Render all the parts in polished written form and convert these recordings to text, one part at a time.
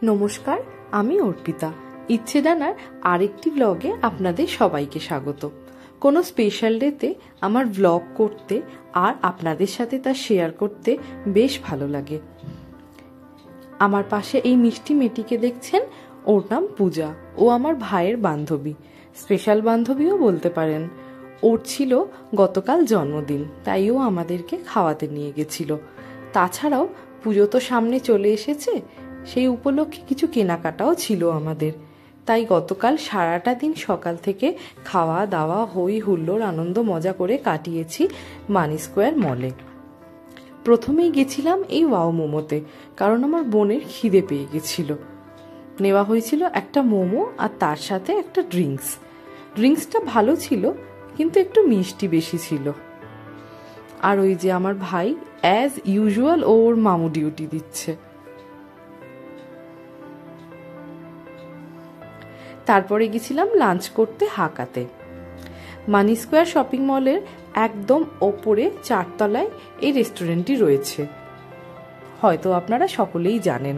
নমস্কার, আমি অর্পিতা। ইচ্ছে জানার আরেকটি ব্লগে আপনাদের সবাইকে স্বাগত। কোনো স্পেশাল ডেতে আমার ব্লগ করতে আর আপনাদের সাথে তা শেয়ার করতে বেশ ভালো লাগে। আমার পাশে এই মিষ্টি মেয়েটিকে দেখছেন, ওর নাম পূজা। ও আমার ভাইয়ের বান্ধবী, স্পেশাল বান্ধবীও বলতে পারেন। ওর ছিল গতকাল জন্মদিন, তাই ও আমাদেরকে খাওয়াতে নিয়ে গেছিল। তাছাড়াও পুজো তো সামনে চলে এসেছে, সেই উপলক্ষে কিছু কেনাকাটাও ছিল আমাদের। তাই গতকাল সারাটা দিন সকাল থেকে খাওয়া দাওয়া হই হুল্লোড় আনন্দ মজা করে কাটিয়েছি মানি স্কোয়ার মলে। প্রথমেই গেছিলাম এই ওয়াও মোমোতে, কারণ আমার বোনের খিদে পেয়ে গেছিল। নেওয়া হয়েছিল একটা মোমো আর তার সাথে একটা ড্রিঙ্কসটা ভালো ছিল, কিন্তু একটু মিষ্টি বেশি ছিল। আর ওই যে আমার ভাই অ্যাজ ইউজুয়াল ওর মামু ডিউটি দিচ্ছে। তারপরে গেছিলাম লাঞ্চ করতে হাকাতে। মানি স্কোয়ার শপিং মলের একদম ওপরে 4 তলায় এই রেস্টুরেন্টটি রয়েছে, হয়তো আপনারা সকলেই জানেন।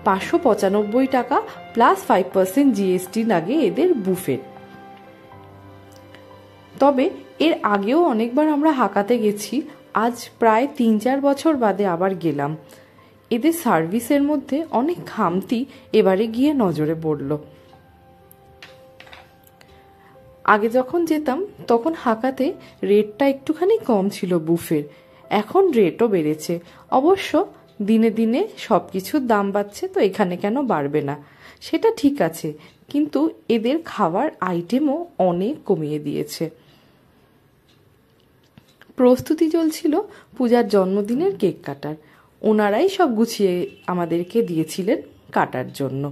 595 টাকা প্লাস 5% জিএসটি লাগে এদের বুফেট। তবে এর আগেও অনেকবার আমরা হাকাতে গেছি, আজ প্রায় 3-4 বছর বাদে আবার গেলাম। এদের সার্ভিসের মধ্যে অনেক খামতি এবারে গিয়ে নজরে পড়ল। আগে যখন যেতাম তখন হাকাতে রেটটা একটুখানি কম ছিল বুফের, এখন রেটও বেড়েছে। অবশ্য দিনে দিনে সব কিছুর দাম বাড়ছে, তো এখানে কেন বাড়বে না, সেটা ঠিক আছে, কিন্তু এদের খাবার আইটেমও অনেক কমিয়ে দিয়েছে। প্রস্তুতি চলছিল পূজার জন্মদিনের কেক কাটার। ওনারাই সব গুছিয়ে আমাদেরকে দিয়েছিলেন কাটার জন্য।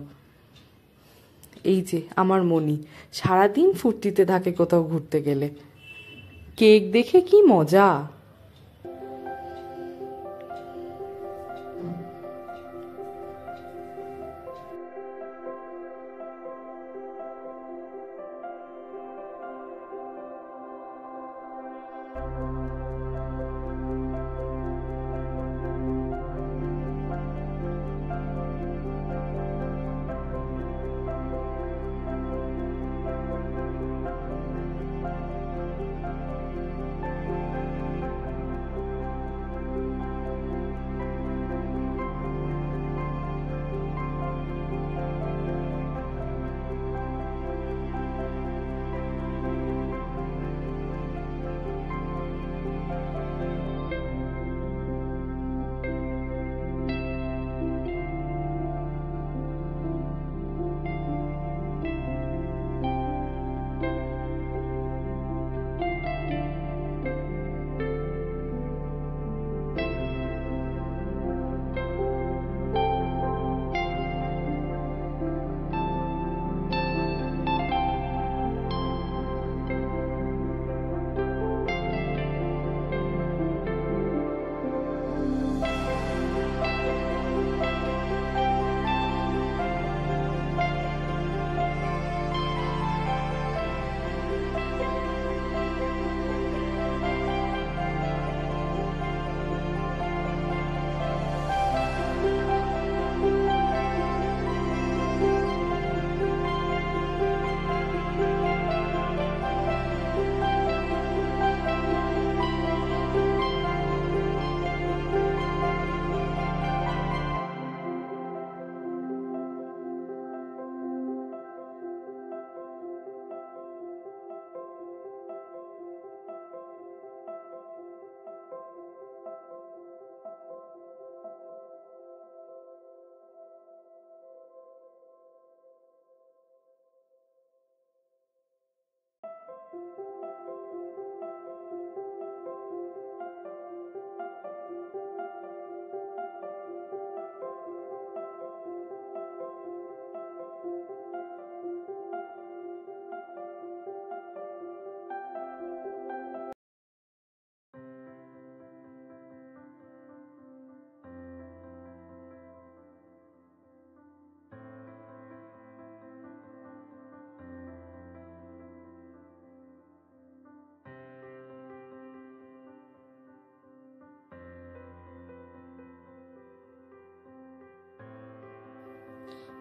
এই যে আমার মনি সারাদিন ফুর্তিতে থাকে কোথাও ঘুরতে গেলে। কেক দেখে কি মজা!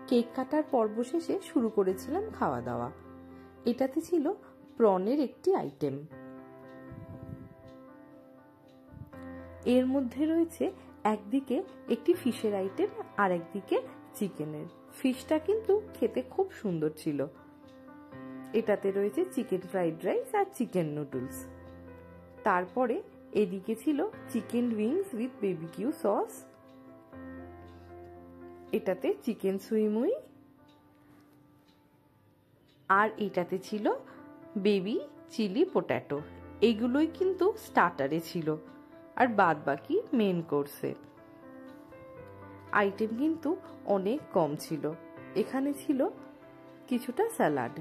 কেক কাটার পর্ব শেষে শুরু করেছিলাম খাওয়া দাওয়া। এটাতে ছিল প্রনের একটি আইটেম, এর মধ্যে রয়েছে একদিকে একটি ফিশের আইটেম আর একদিকে চিকেনের। ফিশটা কিন্তু খেতে খুব সুন্দর ছিল। এটাতে রয়েছে চিকেন ফ্রাইড রাইস আর চিকেন নুডলস। তারপরে এদিকে ছিল chicken wings with barbecue sauce, এটাতে চিকেন সুইমুই, আর এটাতে ছিল বেবি চিলি পটেটো। এগুলোই কিন্তু স্টার্টারে ছিল, আর বাদ বাকি মেন কোর্সে। আইটেম কিন্তু অনেক কম ছিল। এখানে ছিল কিছুটা স্যালাড,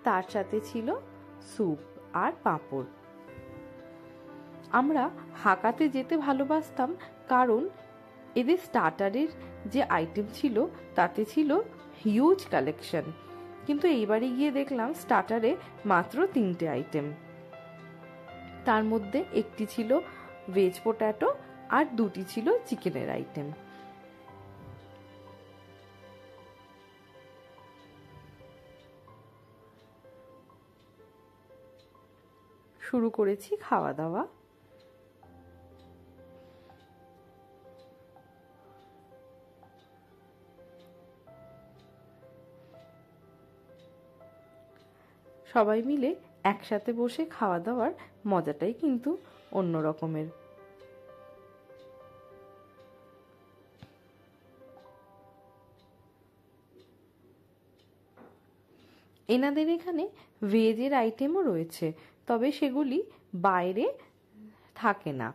তার সাথে ছিল স্যুপ আর পাঁপড়। আমরা হাকাতে যেতে ভালোবাসতাম, কারণ এদের স্টার্টারের যে আইটেম ছিল তাতে ছিল হিউজ কালেকশন। কিন্তু এইবারে গিয়ে দেখলাম স্টার্টারে মাত্র 3টে আইটেম, তার মধ্যে একটি ছিল ভেজ পোট্যাটো আর 2টি ছিল চিকেনের আইটেম। শুরু করেছি খাওয়া দাওয়া। সবাই মিলে একসাথে বসে খাওয়া দাওয়ার মজাটাই কিন্তু অন্য রকমের। এনাদের এখানে ভেজের আইটেমও রয়েছে, তবে সেগুলি বাইরে থাকে না।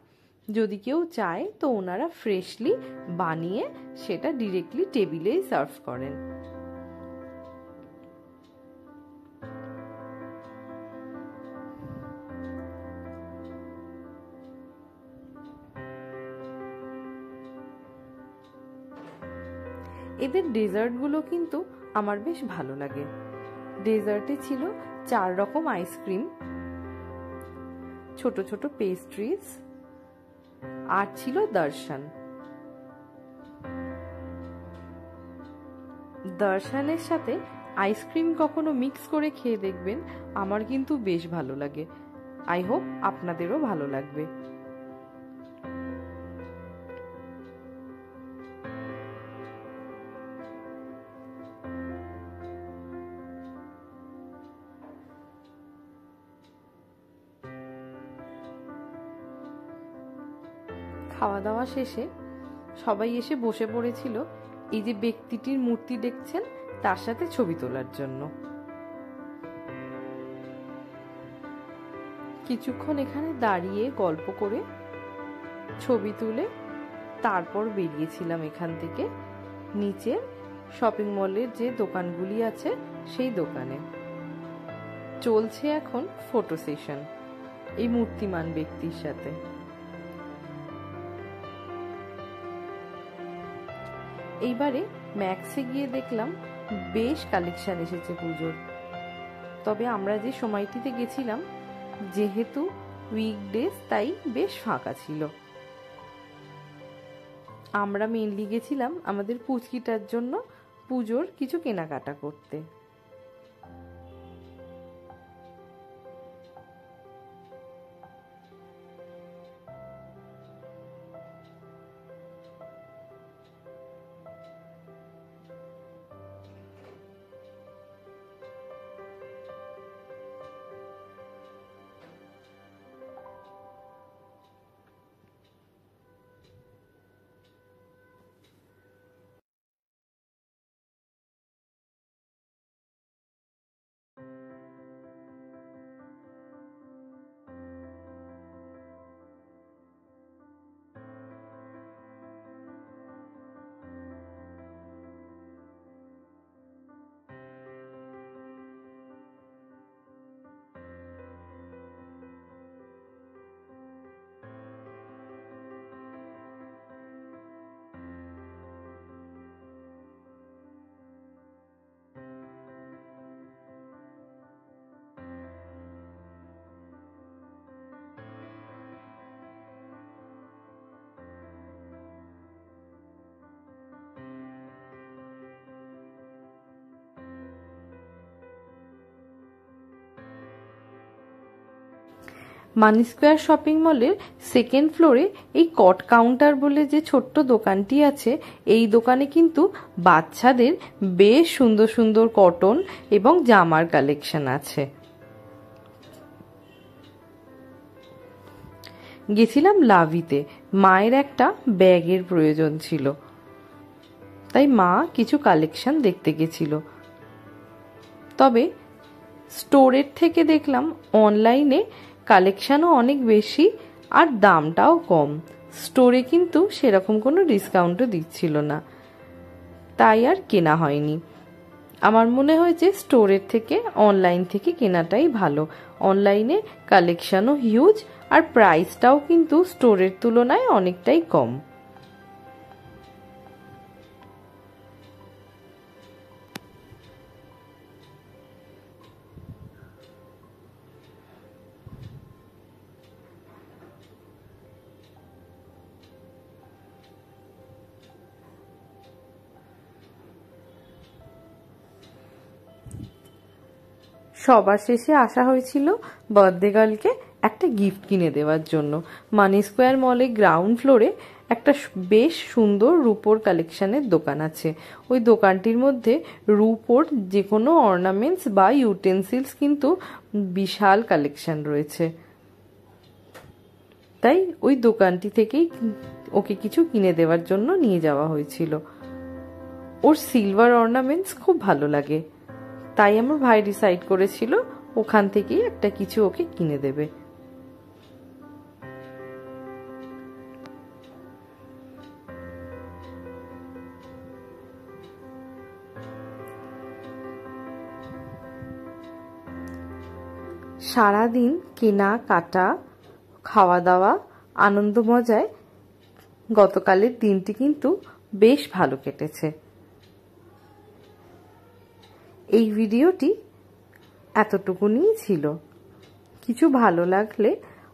যদি কেউ চায় তো ওনারা ফ্রেশলি বানিয়ে সেটা ডিরেক্টলি টেবিলেই সার্ভ করেন। এদের ডেজার্টগুলো কিন্তু আমার বেশ ভালো লাগে। ডেজার্টে ছিল 4 রকম আইসক্রিম, ছোট ছোট পেস্ট্রিজ, আর ছিল দর্শন। দর্শনের সাথে আইসক্রিম কখনো মিক্স করে খেয়ে দেখবেন, আমার কিন্তু বেশ ভালো লাগে। আই হোপ আপনাদেরও ভালো লাগবে। খাওয়া দাওয়া শেষে সবাই এসে বসে পড়েছিল এই যে ব্যক্তিটির মূর্তি দেখছেন তার সাথে ছবি তোলার জন্য। কিছুক্ষণ এখানে দাঁড়িয়ে গল্প করে ছবি তুলে তারপর বেরিয়েছিলাম এখান থেকে নিচের শপিং মলের যে দোকানগুলি আছে সেই দোকানে। চলছে এখন ফটো সেশন এই মূর্তিমান ব্যক্তির সাথে। এইবারে ম্যাক্সে গিয়ে দেখলাম বেশ কালেকশন এসেছে পুজোর। তবে আমরা যে সময়টিতে গেছিলাম যেহেতু উইকডেজ, তাই বেশ ফাঁকা ছিল। আমরা মেনলি গেছিলাম আমাদের পুচকিটার জন্য পুজোর কিছু কেনাকাটা করতে। মানি স্কোয়ার শপিং মলের সেকেন্ড ফ্লোরে এই কট কাউন্টার বলে যে ছোট্ট দোকানটি আছে, এই দোকানে কিন্তু বাচ্চাদের বেশ সুন্দর সুন্দর কটন এবং জামার কালেকশন আছে। গেছিলাম লাভিতে, মায়ের একটা ব্যাগের প্রয়োজন ছিল, তাই মা কিছু কালেকশন দেখতে গেছিল। তবে স্টোরের থেকে দেখলাম অনলাইনে কালেকশনও অনেক বেশি আর দামটাও কম। স্টোরে কিন্তু সেরকম কোনো ডিসকাউন্টও দিচ্ছিল না, তাই আর কেনা হয়নি। আমার মনে হয় যে স্টোরের থেকে অনলাইন থেকে কেনাটাই ভালো। অনলাইনে কালেকশনও হিউজ আর প্রাইসটাও কিন্তু স্টোরের তুলনায় অনেকটাই কম। সবার শেষে আসা হয়েছিল বার্থডে গার্লকে একটা গিফট কিনে দেওয়ার জন্য। মানি স্কোয়ার মলে গ্রাউন্ড ফ্লোরে একটা বেশ সুন্দর রূপোর কালেকশনের দোকান আছে। ওই দোকানটির মধ্যে রূপোর যে কোনো অর্নামেন্টস বা ইউটেন্সিলস কিন্তু বিশাল কালেকশন রয়েছে, তাই ওই দোকানটি থেকেই ওকে কিছু কিনে দেওয়ার জন্য নিয়ে যাওয়া হয়েছিল। ওর সিলভার অর্নামেন্টস খুব ভালো লাগে, তাই আমার ভাই ডিসাইড করেছিল ওখান থেকেই একটা কিছু ওকে কিনে দেবে। সারাদিন কেনা কাটা, খাওয়া দাওয়া, আনন্দ মজায় গতকালের দিনটি কিন্তু বেশ ভালো কেটেছে। এই ভিডিওটি এতটুকুনিই ছিল। কিছু ভালো লাগলে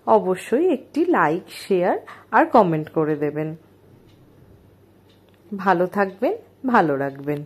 অবশ্যই একটি লাইক, শেয়ার আর কমেন্ট করে দেবেন। ভালো থাকবেন, ভালো রাখবেন।